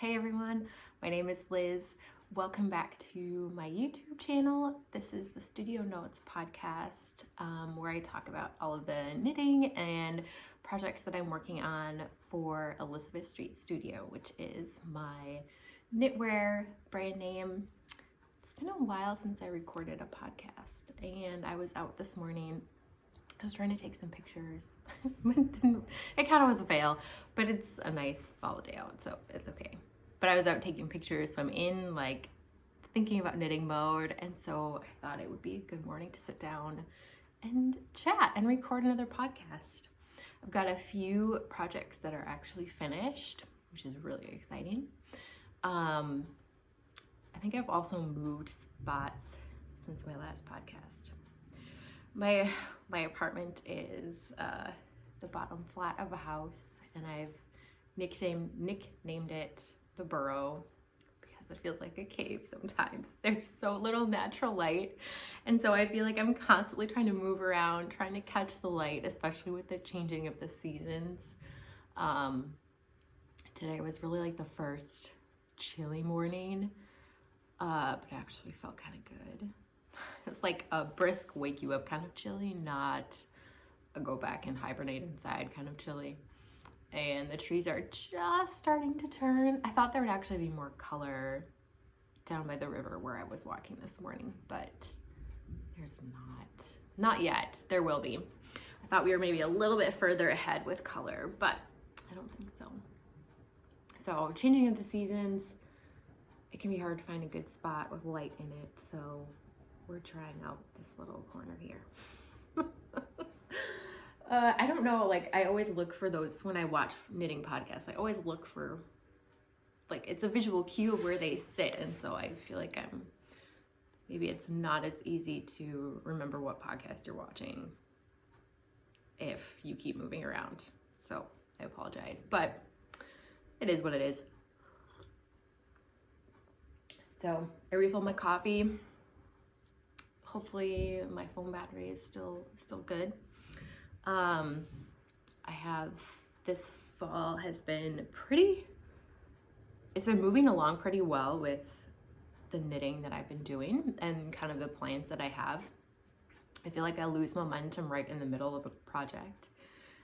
Hey everyone, my name is Liz. Welcome back to my YouTube channel. This is the Studio Notes podcast where I talk about all of the knitting and projects that I'm working on for Elizabeth Street Studio, which is my knitwear brand name. It's been a while since I recorded a podcast and I was out this morning. I was trying to take some pictures. It kind of was a fail, but it's a nice fall day out, so it's okay. But I was out taking pictures, so I'm in like thinking about knitting mode, and so I thought it would be a good morning to sit down and chat and record another podcast. I've got a few projects that are actually finished, which is really exciting. I think I've also moved spots since my last podcast. My apartment is the bottom flat of a house, and I've nicknamed it the burrow because it feels like a cave sometimes. There's so little natural light, and so I feel like I'm constantly trying to move around, trying to catch the light, especially with the changing of the seasons. Today was really like the first chilly morning, but it actually felt kind of good. It's like a brisk wake you up kind of chilly, not a go back and hibernate inside kind of chilly. And the trees are just starting to turn. I thought there would actually be more color down by the river where I was walking this morning, but there's not yet. There will be. I thought we were maybe a little bit further ahead with color, but I don't think so. So changing of the seasons, it can be hard to find a good spot with light in it. So we're trying out this little corner here. I don't know, like I always look for those when I watch knitting podcasts. I always look for, like, it's a visual cue of where they sit, and so I feel like maybe it's not as easy to remember what podcast you're watching if you keep moving around. So I apologize, but it is what it is. So I refilled my coffee. Hopefully my phone battery is still good. I have, this fall has been it's been moving along pretty well with the knitting that I've been doing and kind of the plans that I have. I feel like I lose momentum right in the middle of a project.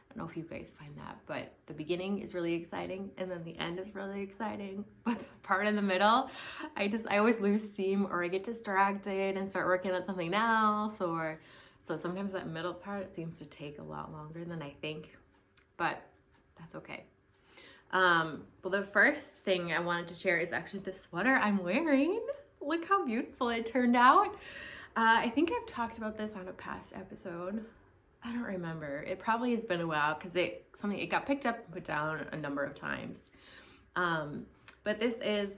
I don't know if you guys find that, but the beginning is really exciting and then the end is really exciting. But the part in the middle, I always lose steam, or I get distracted and start working on something else, so sometimes that middle part seems to take a lot longer than I think, but that's okay. Well, the first thing I wanted to share is actually the sweater I'm wearing. Look how beautiful it turned out. I think I've talked about this on a past episode. I don't remember. It probably has been a while because it got picked up and put down a number of times. But this is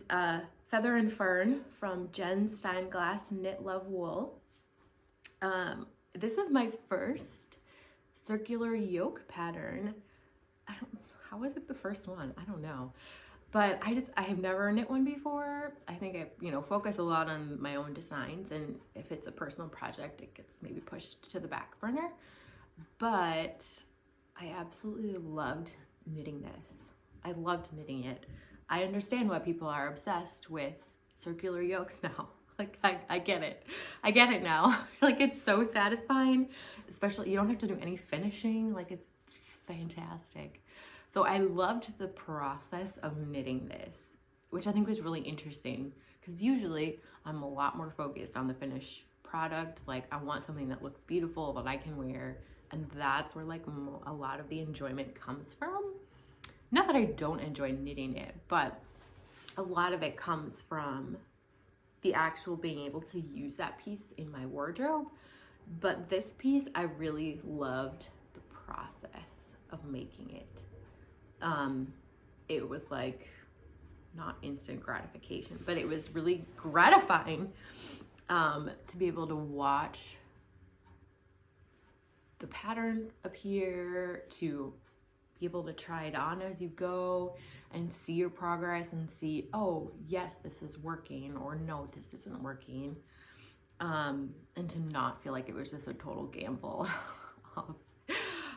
Feather and Fern from Jen Steinglass Knit Love Wool. This is my first circular yoke pattern. How was it the first one? I don't know. But I have never knit one before. I think I, focus a lot on my own designs, and if it's a personal project, it gets maybe pushed to the back burner. But I absolutely loved knitting this. I loved knitting it. I understand why people are obsessed with circular yokes now. Like, I get it. I get it now. Like, it's so satisfying, especially you don't have to do any finishing. Like, it's fantastic. So I loved the process of knitting this, which I think was really interesting because usually I'm a lot more focused on the finished product. Like, I want something that looks beautiful that I can wear, and that's where like a lot of the enjoyment comes from. Not that I don't enjoy knitting it, but a lot of it comes from the actual being able to use that piece in my wardrobe. But this piece, I really loved the process of making it. It was like not instant gratification, but it was really gratifying to be able to watch the pattern appear, to be able to try it on as you go and see your progress and see, oh yes, this is working, or no, this isn't working, and to not feel like it was just a total gamble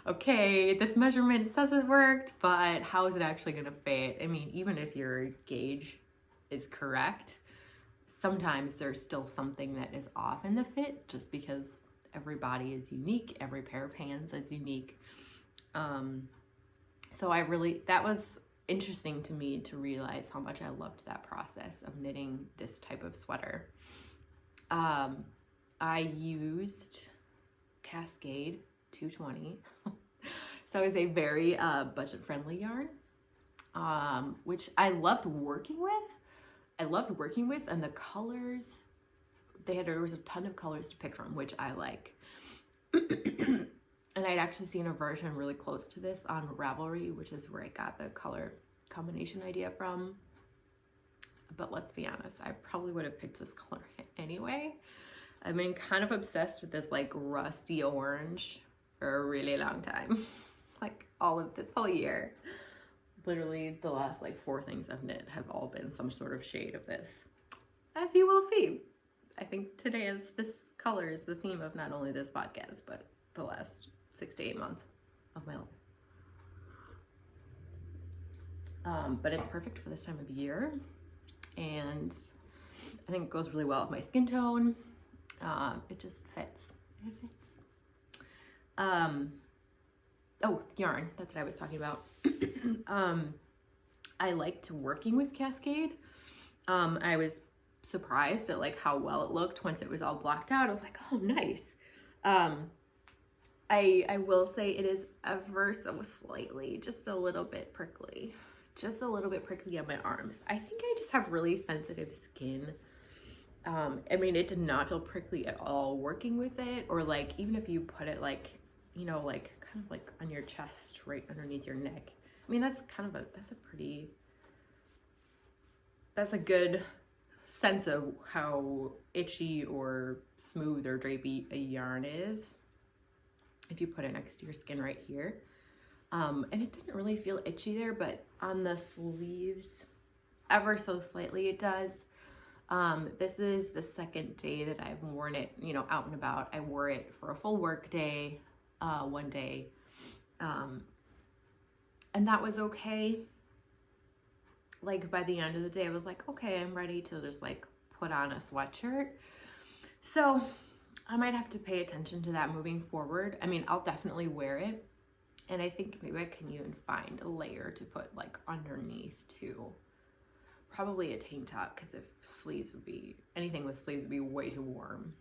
okay, this measurement says it worked, but how is it actually gonna fit? I mean, even if your gauge is correct, sometimes there's still something that is off in the fit just because every body is unique, every pair of hands is unique. So that was interesting to me to realize how much I loved that process of knitting this type of sweater. I used Cascade 220. So it's a very budget-friendly yarn, which I loved working with. And the colors, there was a ton of colors to pick from, which I like. And I'd actually seen a version really close to this on Ravelry, which is where I got the color combination idea from. But let's be honest, I probably would have picked this color anyway. I've been kind of obsessed with this like rusty orange for a really long time. Like all of this whole year. Literally the last like 4 things I've knit have all been some sort of shade of this. As you will see. I think today this color is the theme of not only this podcast, but the last 6 to 8 months of my life. But it's perfect for this time of year. And I think it goes really well with my skin tone. It just fits. It fits. Oh, yarn. That's what I was talking about. I liked working with Cascade. I was surprised at like how well it looked once it was all blocked out. I was like, oh, nice. I will say it is ever so slightly, just a little bit prickly. Just a little bit prickly on my arms. I think I just have really sensitive skin. I mean, it did not feel prickly at all working with it, or like even if you put it like, you know, like kind of like on your chest, right underneath your neck. I mean, that's a good sense of how itchy or smooth or drapey a yarn is if you put it next to your skin right here. And it didn't really feel itchy there, but on the sleeves, ever so slightly it does. This is the second day that I've worn it, you know, out and about. I wore it for a full work day, one day. And that was okay. Like by the end of the day, I was like, okay, I'm ready to just like put on a sweatshirt. So I might have to pay attention to that moving forward. I mean, I'll definitely wear it. And I think maybe I can even find a layer to put like underneath too. Probably a tank top, because anything with sleeves would be way too warm.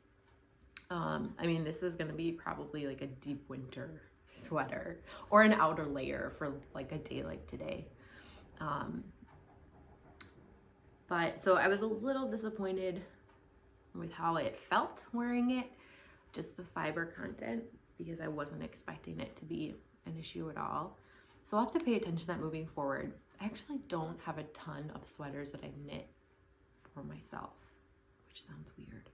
I mean, this is gonna be probably like a deep winter sweater or an outer layer for like a day like today. But so I was a little disappointed with how it felt wearing it, just the fiber content, because I wasn't expecting it to be an issue at all. So I'll have to pay attention to that moving forward. I actually don't have a ton of sweaters that I've knit for myself, which sounds weird.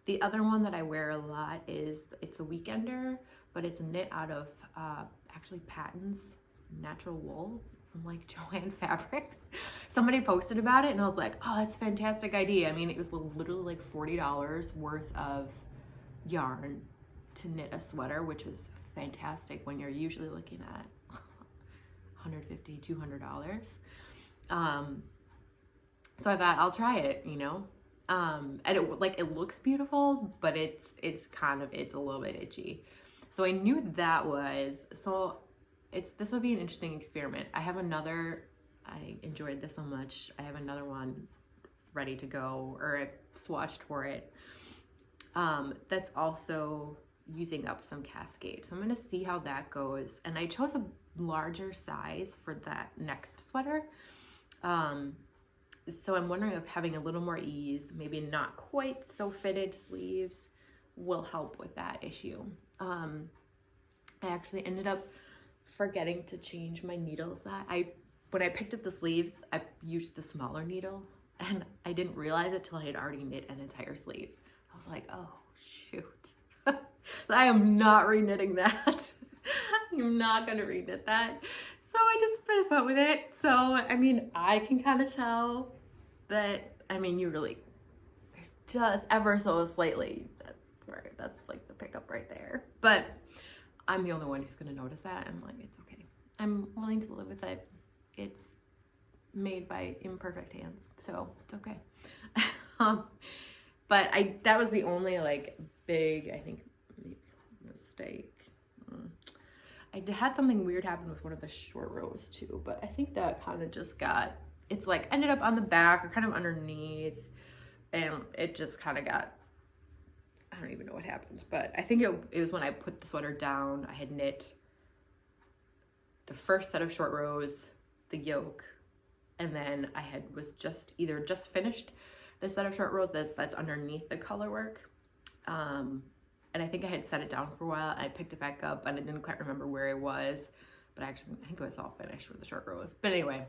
The other one that I wear a lot it's a weekender, but it's knit out of actually Patton's natural wool from like Joanne Fabrics. Somebody posted about it and I was like, oh, that's a fantastic idea. I mean, it was literally like $40 worth of yarn to knit a sweater, which was fantastic when you're usually looking at $150, $200. So I thought I'll try it, you know. And it looks beautiful, but it's a little bit itchy. So I knew this would be an interesting experiment. I enjoyed this so much. I have another one ready to go, or I swatched for it. That's also using up some Cascade. So I'm gonna see how that goes. And I chose a larger size for that next sweater. So I'm wondering if having a little more ease, maybe not quite so fitted sleeves, will help with that issue. I actually ended up forgetting to change my needle size. When I picked up the sleeves, I used the smaller needle, and I didn't realize it till I had already knit an entire sleeve. I was like, oh shoot. I am not reknitting that. I'm not gonna reknit that. So I just went with it. So, I mean, I can kind of tell that, I mean, you really just ever so slightly, that's like the pickup right there. But I'm the only one who's going to notice that. I'm like, it's okay. I'm willing to live with it. It's made by imperfect hands, so it's okay. But that was the only like big, I think, mistake. I had something weird happen with one of the short rows too, but I think that kind of just it's like ended up on the back or kind of underneath, and it just kind of got, I don't even know what happened, but I think it was when I put the sweater down. I had knit the first set of short rows, the yoke, and then I was just finished the set of short rows that's underneath the color work. And I think I had set it down for a while, and I picked it back up, and I didn't quite remember where it was, but I think it was all finished with the short rows. But anyway,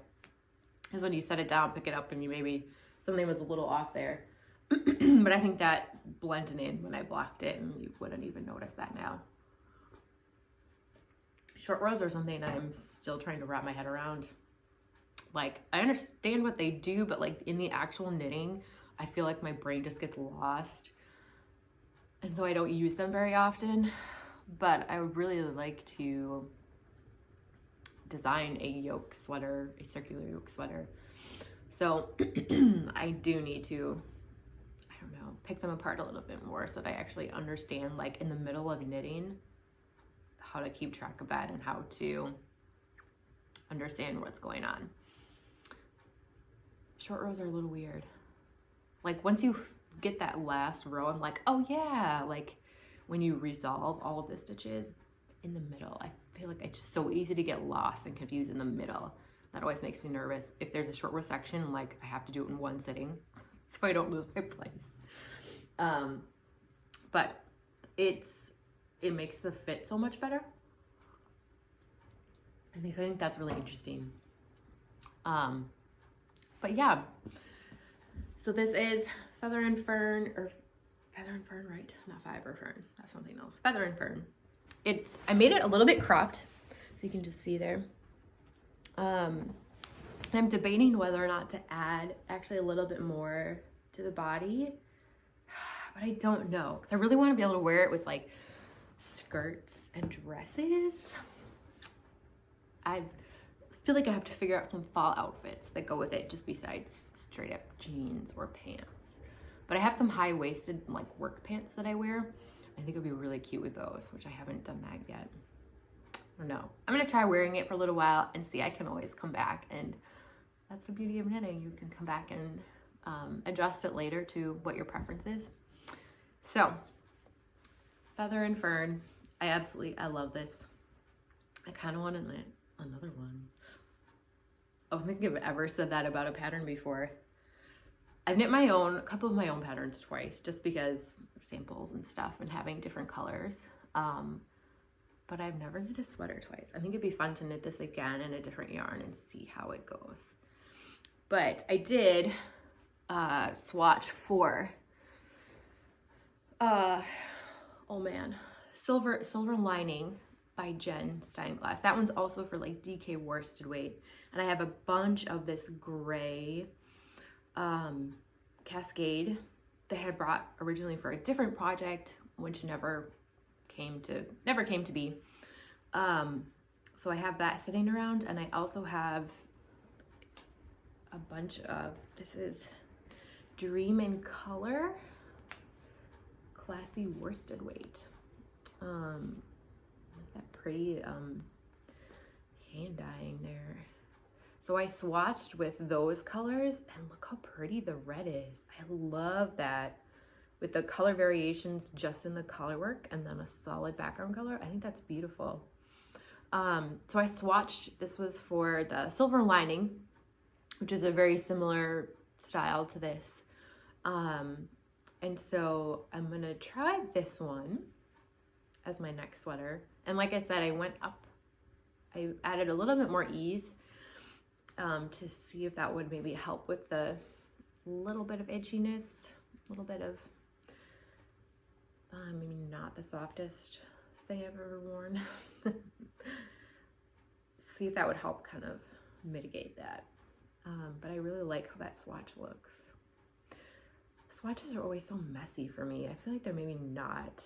is when you set it down, pick it up, and you maybe something was a little off there. But I think that blended in when I blocked it, and you wouldn't even notice that now. Short rows are something I'm still trying to wrap my head around. Like, I understand what they do, but like in the actual knitting, I feel like my brain just gets lost. And so I don't use them very often, but I would really like to design a yoke sweater, a circular yoke sweater. So I do need to, I don't know, pick them apart a little bit more so that I actually understand, like in the middle of knitting, how to keep track of that and how to understand what's going on. Short rows are a little weird. Like once you get that last row, I'm like, oh yeah, like when you resolve all of the stitches in the middle, I feel like it's just so easy to get lost and confused in the middle. That always makes me nervous. If there's a short row section, like I have to do it in one sitting so I don't lose my place. But it makes the fit so much better. I think that's really interesting. But yeah, so this is Feather and Fern, or Feather and Fern, right? Not Fiber Fern, that's something else. Feather and Fern. I made it a little bit cropped, so you can just see there. I'm debating whether or not to add actually a little bit more to the body, but I don't know, because I really want to be able to wear it with like skirts and dresses. I feel like I have to figure out some fall outfits that go with it, just besides straight up jeans or pants. But I have some high-waisted like work pants that I wear. I think it'd be really cute with those, which I haven't done that yet. I don't know. I'm gonna try wearing it for a little while and see. I can always come back, and that's the beauty of knitting. You can come back and adjust it later to what your preference is. So, Feather and Fern. I love this. I kind of want to knit another one. I don't think I've ever said that about a pattern before. I've knit a couple of my own patterns twice, just because of samples and stuff and having different colors. But I've never knit a sweater twice. I think it'd be fun to knit this again in a different yarn and see how it goes. But I did swatch for, Silver Lining by Jen Steinglass. That one's also for like DK worsted weight. And I have a bunch of this gray Cascade that I had brought originally for a different project, which never came to be. So I have that sitting around, and I also have a bunch of, this is Dream in Color, Classy Worsted Weight. That pretty hand dyeing there. So I swatched with those colors, and look how pretty the red is. I love that, with the color variations just in the color work and then a solid background color. I think that's beautiful. So I swatched, this was for the Silver Lining, which is a very similar style to this. And so I'm gonna try this one as my next sweater. And like I said, I added a little bit more ease to see if that would maybe help with the little bit of edginess, a little bit of, maybe not the softest thing I've ever worn. See if that would help kind of mitigate that. But I really like how that swatch looks. Swatches are always so messy for me. I feel like they're maybe not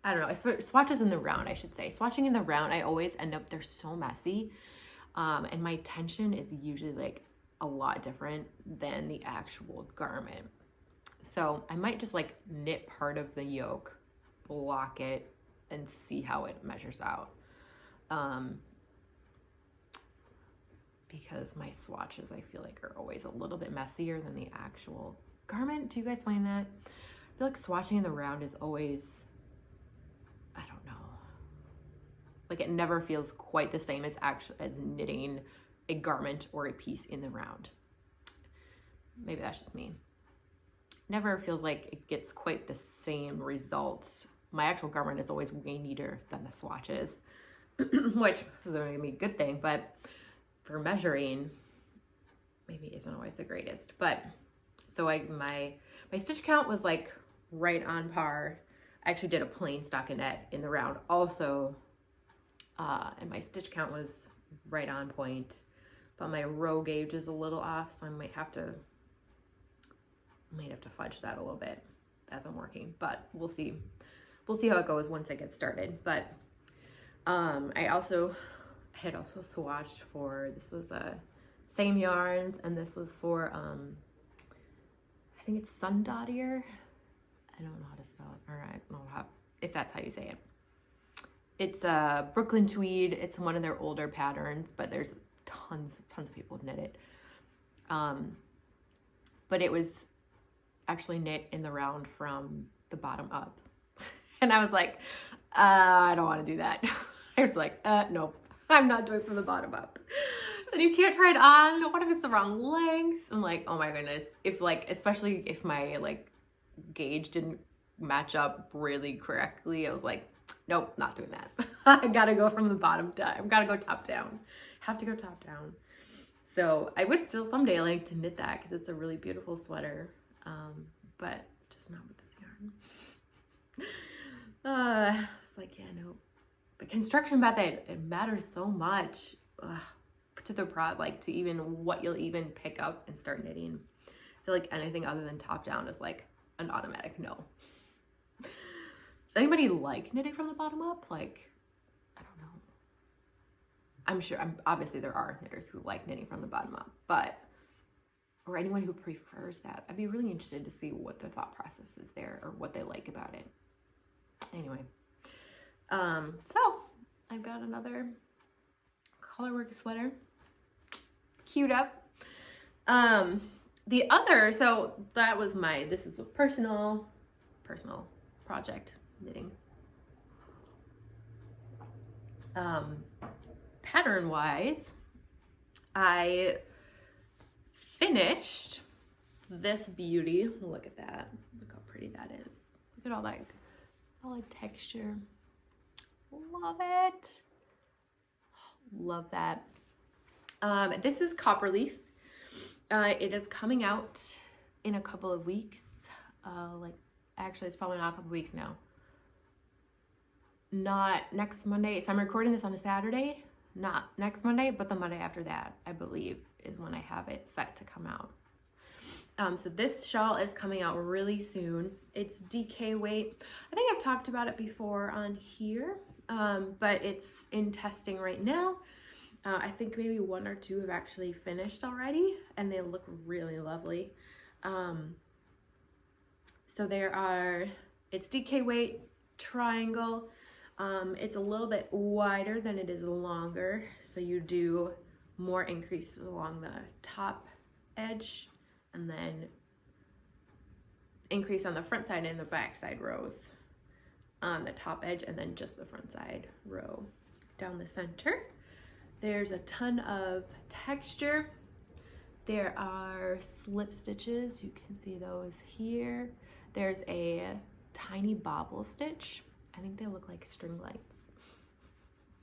I don't know, swatches in the round, I should say. Swatching in the round, I always end up, they're so messy. And my tension is usually like a lot different than the actual garment. So I might just like knit part of the yoke, block it, and see how it measures out. Because my swatches, I feel like, are always a little bit messier than the actual garment. Do you guys find that? I feel like swatching in the round is always, I don't know, like it never feels quite the same as knitting a garment or a piece in the round. Maybe that's just me. Never feels like it gets quite the same results. My actual garment is always way neater than the swatches, which is going to be a good thing, but for measuring, maybe isn't always the greatest. But so my stitch count was like right on par. I actually did a plain stockinette in the round also, and my stitch count was right on point, but my row gauge is a little off, so I might have to fudge that a little bit as I'm working, but we'll see how it goes once I get started. But I had also swatched for, this was same yarns, and this was for I think it's Sundottier. I don't know how to spell it, or I don't know if that's how you say it. It's Brooklyn tweed. It's one of their older patterns, but there's tons of people who knit it. But it was actually knit in the round from the bottom up. And I was like, I don't want to do that. I was like, nope, I'm not doing from the bottom up. So you can't try it on. What if it's the wrong length? I'm like, oh my goodness. Especially if my like gauge didn't match up really correctly, I was like, nope, not doing that. I gotta go from the bottom down. I've gotta go top down. Have to go top down. So I would still someday like to knit that because it's a really beautiful sweater, but just not with this yarn. It's like, yeah, no. The construction method, it matters so much to the like to even what you'll even pick up and start knitting. I feel like anything other than top down is like an automatic no. Does anybody like knitting from the bottom up? Like, I don't know. I'm sure, obviously there are knitters who like knitting from the bottom up, but, or anyone who prefers that. I'd be really interested to see what their thought process is there or what they like about it. Anyway, so I've got another colorwork sweater queued up. The other, so that was this is a personal project knitting. Pattern wise, I finished this beauty. Look at that. Look how pretty that is. Look at all that texture. Love it. Love that. This is Copperleaf. It is coming out in a couple of weeks. Actually, it's probably not a couple of weeks now. Not next Monday. So I'm recording this on a Saturday. Not next Monday, but the Monday after that, I believe, is when I have it set to come out. So this shawl is coming out really soon. It's DK weight. I think I've talked about it before on here, but it's in testing right now. I think maybe one or two have actually finished already, and they look really lovely. So it's DK weight, triangle. It's a little bit wider than it is longer, so you do more increase along the top edge, and then increase on the front side and the back side rows on the top edge, and then just the front side row down the center. There's a ton of texture. There are slip stitches. You can see those here. There's a tiny bobble stitch. I think they look like string lights.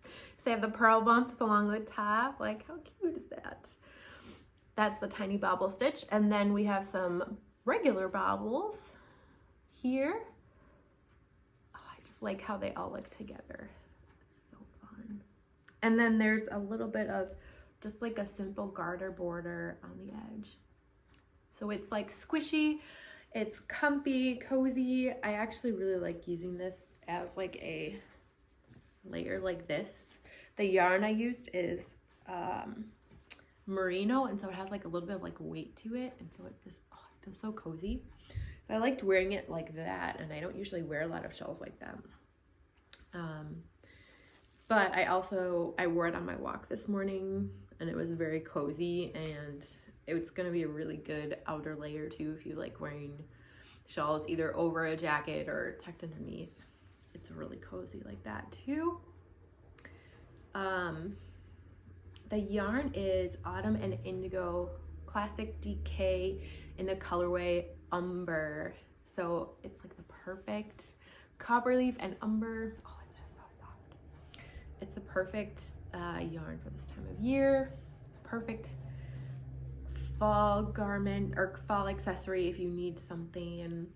So they have the pearl bumps along the top. Like, how cute is that? That's the tiny bobble stitch. And then we have some regular bobbles here. Oh, I just like how they all look together. It's so fun. And then there's a little bit of just like a simple garter border on the edge. So it's like squishy, it's comfy, cozy. I actually really like using this as like a layer like this. The yarn I used is merino, and so it has like a little bit of like weight to it, and so it just, oh, it feels so cozy. So I liked wearing it like that, and I don't usually wear a lot of shawls like that. But I wore it on my walk this morning, and it was very cozy, and it's gonna be a really good outer layer too if you like wearing shawls either over a jacket or tucked underneath. It's really cozy like that too. The yarn is Autumn and Indigo Classic DK in the colorway Umber. So it's like the perfect copper leaf and umber. Oh, it's just so soft. It's the perfect yarn for this time of year. Perfect fall garment or fall accessory if you need something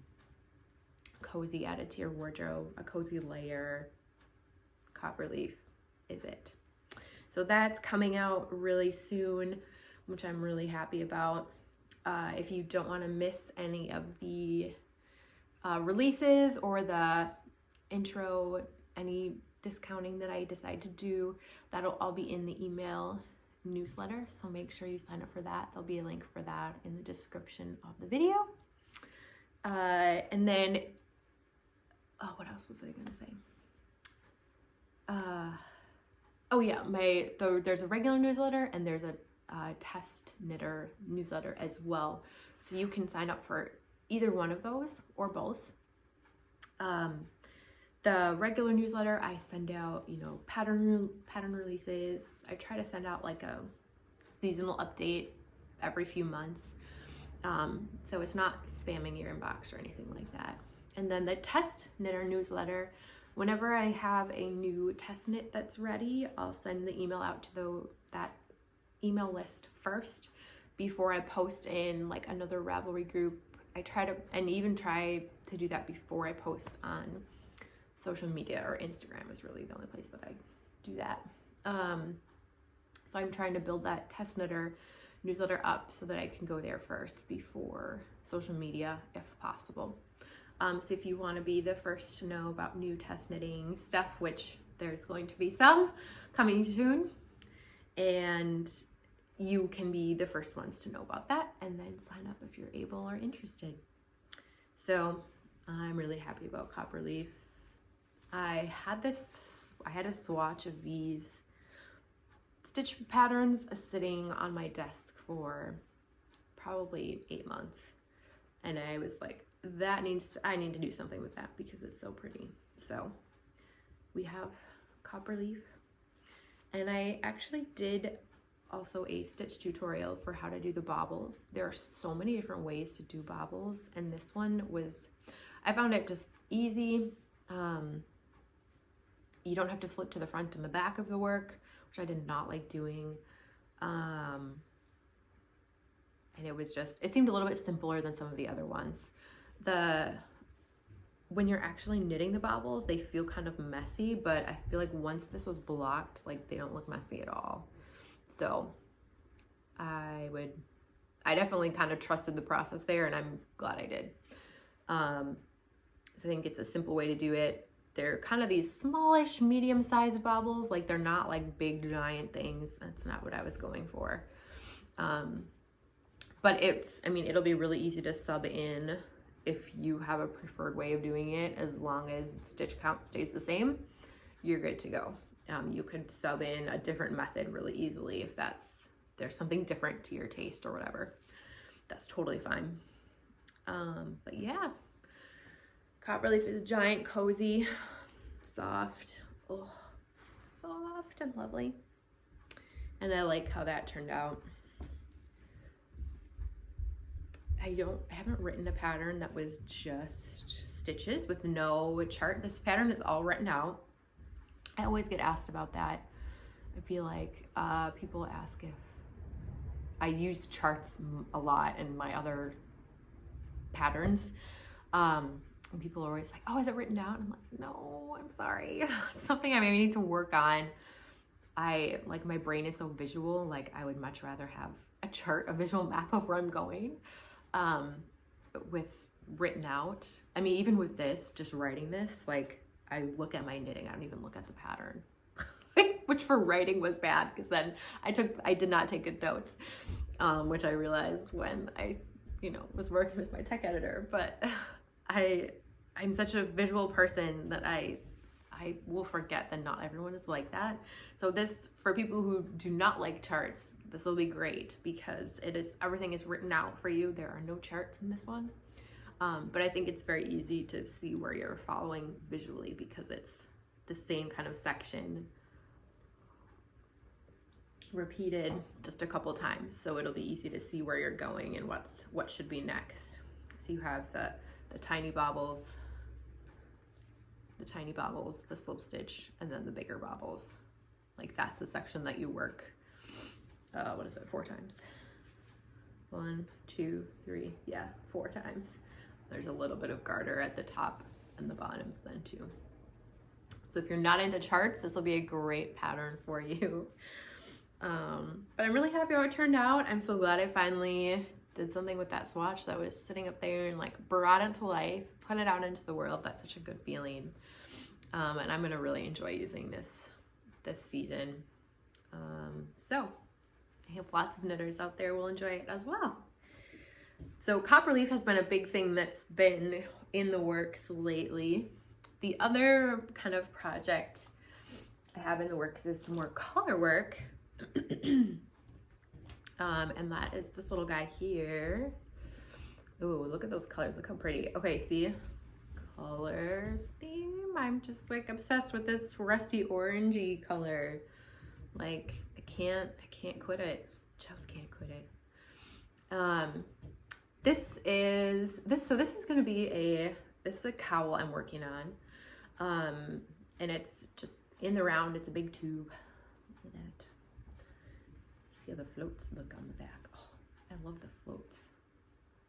cozy added to your wardrobe. A cozy layer. Copper leaf is it. So that's coming out really soon, which I'm really happy about. If you don't want to miss any of the releases or the intro, any discounting that I decide to do, that'll all be in the email newsletter. So make sure you sign up for that. There'll be a link for that in the description of the video. And then, oh, what else was I going to say? Oh yeah, there's a regular newsletter and there's a test knitter newsletter as well. So you can sign up for either one of those or both. The regular newsletter, I send out, you know, pattern releases. I try to send out like a seasonal update every few months. So it's not spamming your inbox or anything like that. And then the test knitter newsletter, whenever I have a new test knit that's ready, I'll send the email out to that email list first before I post in like another Ravelry group. I try to do that before I post on social media, or Instagram is really the only place that I do that. So I'm trying to build that test knitter newsletter up so that I can go there first before social media if possible. So if you want to be the first to know about new test knitting stuff, which there's going to be some coming soon, and you can be the first ones to know about that, and then sign up if you're able or interested. So I'm really happy about Copperleaf. I had a swatch of these stitch patterns sitting on my desk for probably 8 months, and I was like, I need to do something with that because it's so pretty. So we have Copperleaf, and I actually did also a stitch tutorial for how to do the bobbles. There are so many different ways to do bobbles, and this one I found it just easy. You don't have to flip to the front and the back of the work, which I did not like doing. And it seemed a little bit simpler than some of the other ones. When you're actually knitting the bobbles, they feel kind of messy, but I feel like once this was blocked, like they don't look messy at all. So I definitely kind of trusted the process there, and I'm glad I did. So I think it's a simple way to do it. They're kind of these smallish, medium-sized bobbles. Like they're not like big, giant things. That's not what I was going for. But it'll be really easy to sub in if you have a preferred way of doing it. As long as stitch count stays the same, you're good to go. You could sub in a different method really easily if there's something different to your taste or whatever. That's totally fine. But yeah, Copperleaf is giant, cozy, soft. Oh, soft and lovely. And I like how that turned out. I haven't written a pattern that was just stitches with no chart. This pattern is all written out. I always get asked about that. I feel like people ask if I use charts a lot in my other patterns. And people are always like, oh, is it written down? I'm like, no, I'm sorry. Something I maybe need to work on. My brain is so visual. Like I would much rather have a chart, a visual map of where I'm going. With written out. I mean, even with this, just writing this, like I look at my knitting. I don't even look at the pattern, which for writing was bad because then I did not take good notes, which I realized when I, was working with my tech editor. But I'm such a visual person that I will forget that not everyone is like that. So this, for people who do not like charts, this will be great because everything is written out for you. There are no charts in this one. But I think it's very easy to see where you're following visually because it's the same kind of section repeated just a couple times. So it'll be easy to see where you're going and what should be next. So you have the tiny bobbles, the slip stitch, and then the bigger bobbles. Like that's the section that you work, 4 times? 1, 2, 3, 4 times. There's a little bit of garter at the top and the bottoms then too. So if you're not into charts, this will be a great pattern for you. But I'm really happy how it turned out. I'm so glad I finally did something with that swatch that was sitting up there and like brought it to life, put it out into the world. That's such a good feeling. And I'm gonna really enjoy using this season. So I hope lots of knitters out there will enjoy it as well. So Copperleaf has been a big thing that's been in the works lately. The other kind of project I have in the works is some more color work. And that is this little guy here. Ooh, look at those colors. Look how pretty. Okay, see? Colors theme. I'm just like obsessed with this rusty orangey color. Like I can't quit it. Just can't quit it. This is going to be this is a cowl I'm working on. And it's just in the round. It's a big tube. Look at that. See how the floats look on the back. Oh, I love the floats.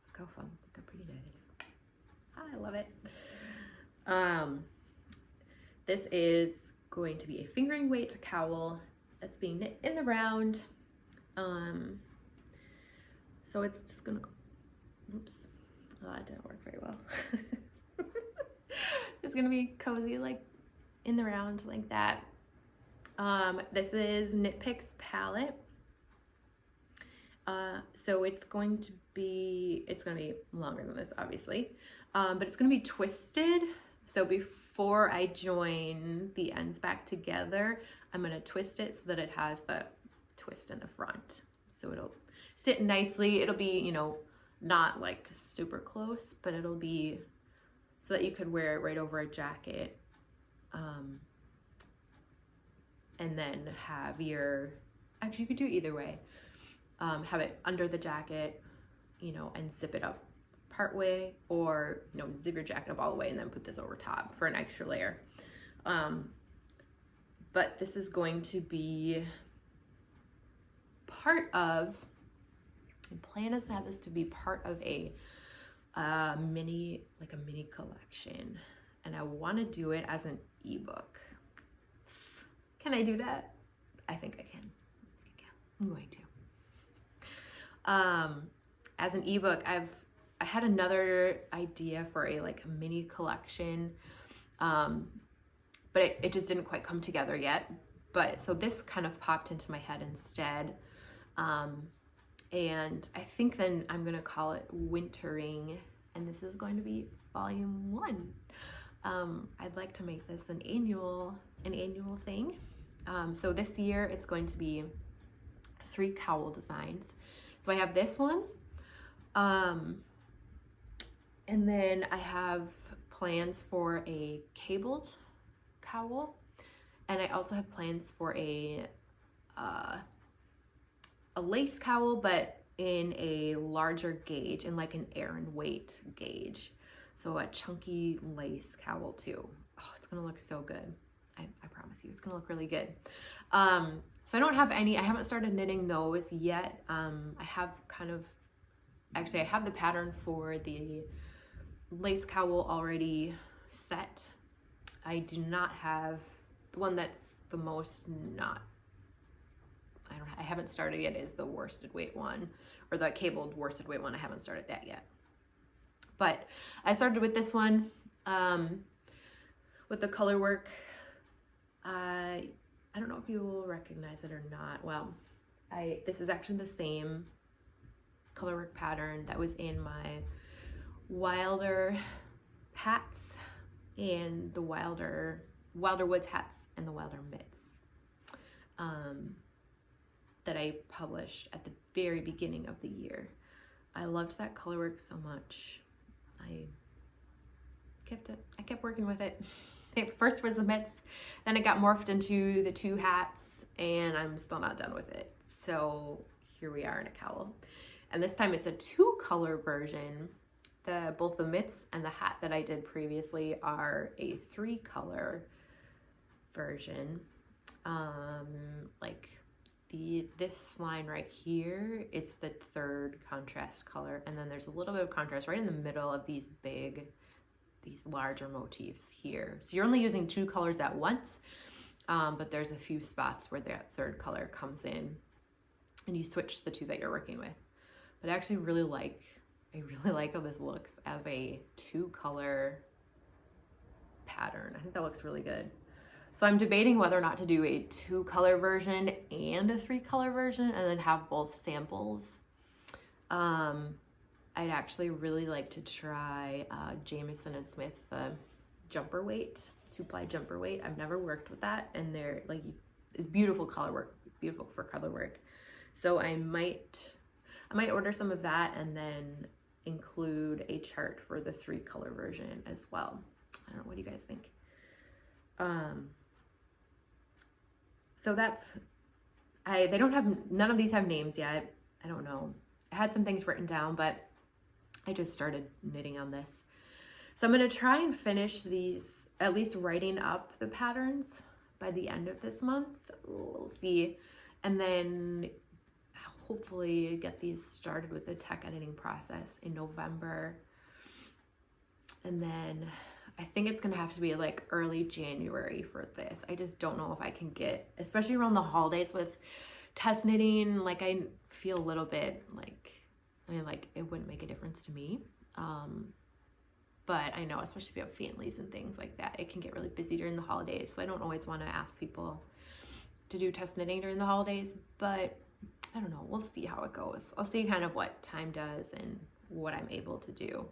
Look how fun. Look how pretty that is. I love it. This is going to be a fingering weight cowl that's being knit in the round. So it's just gonna go, oops, oh, it didn't work very well. It's gonna be cozy, like in the round like that. This is Knit Picks palette. So it's going to be longer than this, obviously, but it's going to be twisted. So before I join the ends back together, I'm going to twist it so that it has the twist in the front. So it'll sit nicely. It'll be, not like super close, but it'll be so that you could wear it right over a jacket. And then have actually you could do either way. Have it under the jacket, and zip it up part way, or zip your jacket up all the way and then put this over top for an extra layer. But this is going to be part of, the plan is to have this to be part of a mini collection, and I want to do it as an ebook. Can I do that? I think I can. I'm going to. As an ebook, I had another idea for a mini collection, but it just didn't quite come together yet. But so this kind of popped into my head instead, and I think then I'm gonna call it Wintering, and this is going to be volume 1. I'd like to make this an annual thing. So this year it's going to be 3 cowl designs. So I have this one, and then I have plans for a cabled cowl, and I also have plans for a lace cowl, but in a larger gauge, in like an Aran weight gauge. So a chunky lace cowl too. Oh, it's gonna look so good. I promise you, it's gonna look really good. So I don't have I haven't started knitting those yet. I have I have the pattern for the lace cowl already set. I do not have the one that's the most I haven't started yet, is the worsted weight one, or the cabled worsted weight one. I haven't started that yet. But I started with this one. with the color work. I don't know if you will recognize it or not. Well, this is actually the same color work pattern that was in my Wilder hats and the Wilder Woods hats and the Wilder mitts that I published at the very beginning of the year. I loved that color work so much. I kept working with it. First was the mitts, then it got morphed into the 2 hats, and I'm still not done with it. So here we are in a cowl. And this time it's a 2-color version. Both the mitts and the hat that I did previously are a 3-color version. Like this line right here is the 3rd contrast color, and then there's a little bit of contrast right in the middle of these larger motifs here. So you're only using 2 colors at once, but there's a few spots where that 3rd color comes in and you switch the 2 that you're working with. But I actually really like how this looks as a 2-color pattern. I think that looks really good. So I'm debating whether or not to do a 2-color version and a 3-color version and then have both samples. I'd actually really like to try Jamieson and Smith jumper weight, 2-ply jumper weight. I've never worked with that, and they're like, it's beautiful color work, beautiful for color work. So I might order some of that and then include a chart for the 3-color version as well. I don't know, what do you guys think? So none of these have names yet. I don't know. I had some things written down, but I just started knitting on this. So I'm going to try and finish these, at least writing up the patterns by the end of this month. We'll see. And then hopefully get these started with the tech editing process in November. And then I think it's gonna have to be like early January for this. I just don't know if I can get, especially around the holidays with test knitting, like I feel a little bit like, it wouldn't make a difference to me. But I know, especially if you have families and things like that, it can get really busy during the holidays. So I don't always want to ask people to do test knitting during the holidays, but I don't know, we'll see how it goes. I'll see kind of what time does and what I'm able to do.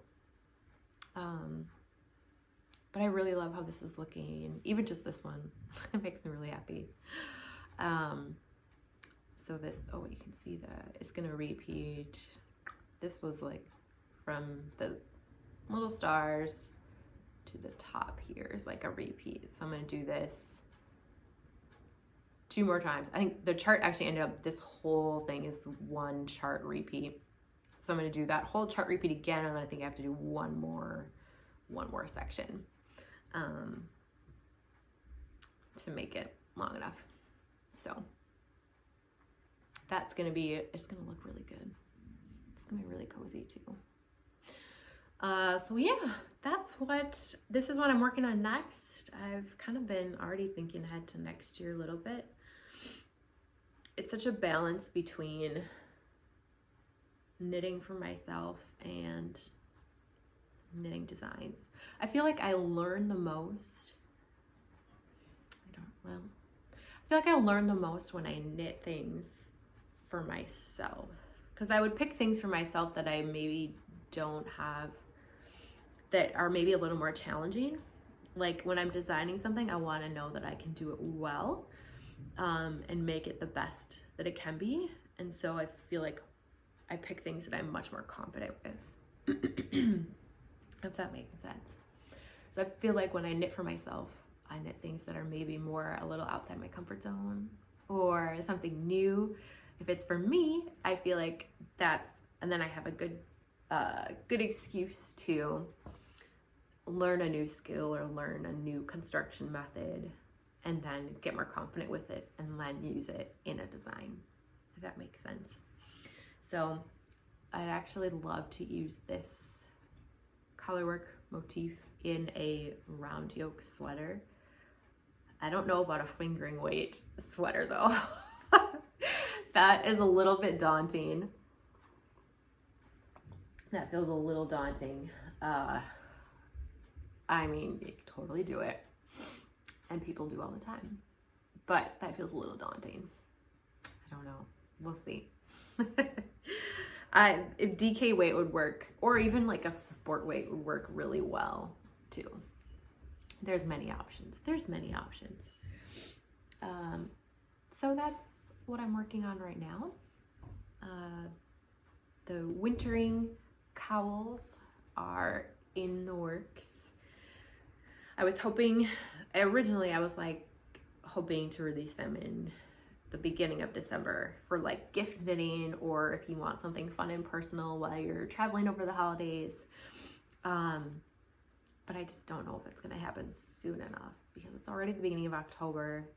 But I really love how this is looking, even just this one. It makes me really happy. So this, you can see that it's gonna repeat. This was like from the little stars to the top here is like a repeat. So I'm gonna do this 2 more times. I think the chart actually ended up, this whole thing is 1 chart repeat. So I'm gonna do that whole chart repeat again, and then I think I have to do one more section to make it long enough. So that's gonna be, it's gonna look really good. It's gonna be really cozy too. So yeah, this is what I'm working on next. I've kind of been already thinking ahead to next year a little bit. It's such a balance between knitting for myself and knitting designs. I feel like I learn the most. I feel like I learn the most when I knit things for myself, because I would pick things for myself that I maybe don't have, that are maybe a little more challenging. Like when I'm designing something, I want to know that I can do it well, and make it the best that it can be. And so I feel like I pick things that I'm much more confident with, if that makes sense. So I feel like when I knit for myself, I knit things that are maybe more a little outside my comfort zone or something new. If it's for me, I feel like and then I have a good excuse to learn a new skill or learn a new construction method, and then get more confident with it and then use it in a design, if that makes sense. So I'd actually love to use this colorwork motif in a round yoke sweater. I don't know about a fingering weight sweater though. That is a little bit daunting. That feels a little daunting. I mean, you can totally do it. and people do all the time. But that feels a little daunting. I don't know. We'll see. If DK weight would work, or even like a sport weight would work really well too. There's many options. So that's what I'm working on right now. The wintering cowls are in the works. Originally I was like hoping to release them in the beginning of December for like gift knitting, or if you want something fun and personal while you're traveling over the holidays. But I just don't know if it's going to happen soon enough because it's already the beginning of October.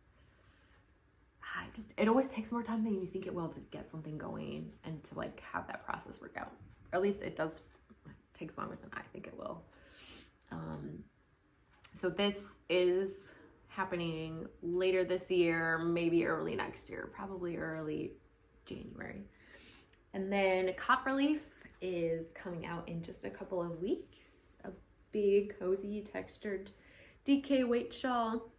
It always takes more time than you think it will to get something going and to like have that process work out. Or at least it takes longer than I think it will. So this is happening later this year, maybe early next year, probably early January. And then Copperleaf is coming out in just a couple of weeks. A big, cozy, textured DK weight shawl.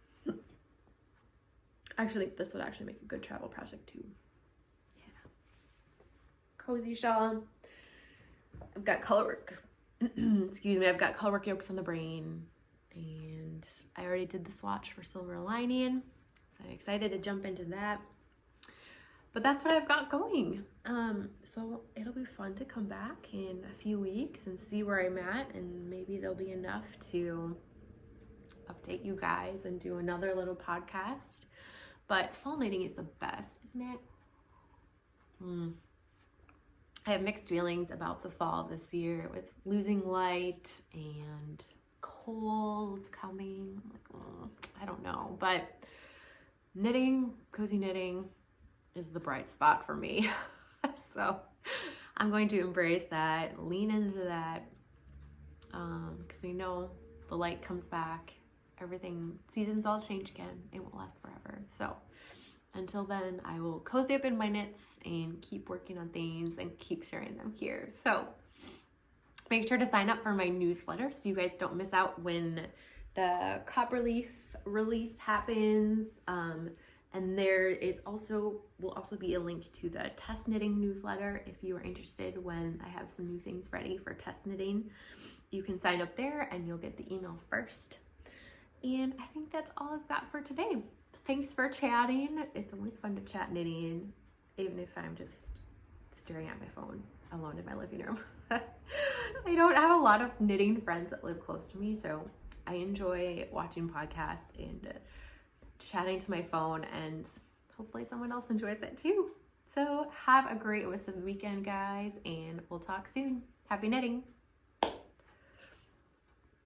Actually, this would actually make a good travel project too. Yeah. Cozy shawl. I've got colorwork. Excuse me, I've got colorwork yolks on the brain. And I already did the swatch for Silver Lining, so I'm excited to jump into that. But that's what I've got going. So it'll be fun to come back in a few weeks and see where I'm at, and maybe there'll be enough to update you guys and do another little podcast. But fall knitting is the best, isn't it? I have mixed feelings about the fall this year with losing light and cold coming. I'm like, I don't know. But knitting, cozy knitting is the bright spot for me. So I'm going to embrace that, lean into that, because I know the light comes back. Seasons all change again. It won't last forever. So until then, I will cozy up in my knits and keep working on things and keep sharing them here. So make sure to sign up for my newsletter so you guys don't miss out when the Copperleaf release happens. And there will also be a link to the test knitting newsletter if you are interested. When I have some new things ready for test knitting, you can sign up there and you'll get the email first. And I think that's all I've got for today. Thanks for chatting. It's always fun to chat knitting, even if I'm just staring at my phone alone in my living room. I don't have a lot of knitting friends that live close to me, so I enjoy watching podcasts and chatting to my phone, and hopefully someone else enjoys it too. So have a great rest of the weekend, guys, and we'll talk soon. Happy knitting.